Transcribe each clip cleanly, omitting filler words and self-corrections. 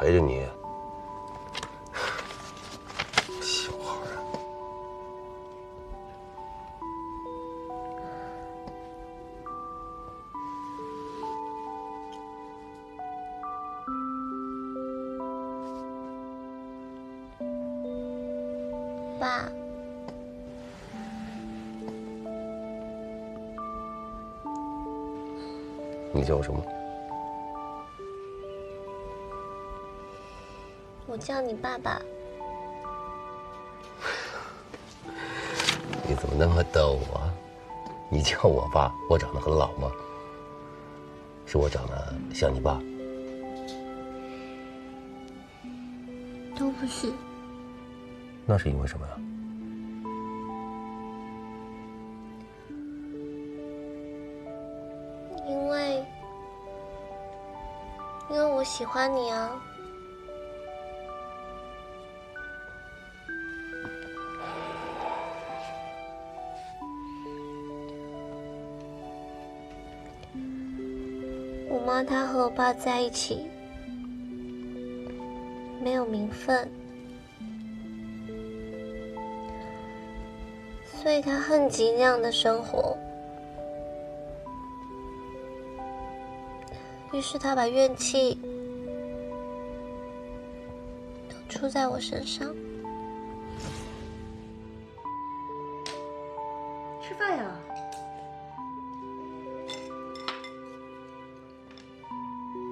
陪着你。小孩啊！爸，你叫我什么？我叫你爸爸。你怎么那么逗啊？你叫我爸，我长得很老吗？是我长得像你爸？都不是。那是因为什么呀？因为我喜欢你啊。我妈她和我爸在一起，没有名分，所以她恨极那样的生活。于是她把怨气都出在我身上。吃饭呀？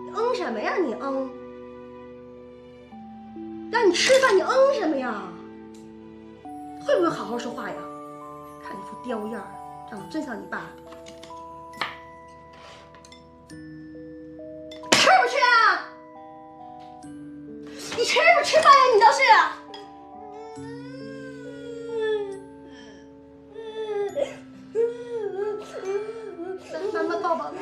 你嗯什么呀？你嗯？让你吃饭，你嗯什么呀？会不会好好说话呀？看你副刁样儿，长得真像你爸。吃不吃啊？你吃不吃饭呀？你倒是！来，妈妈抱抱来。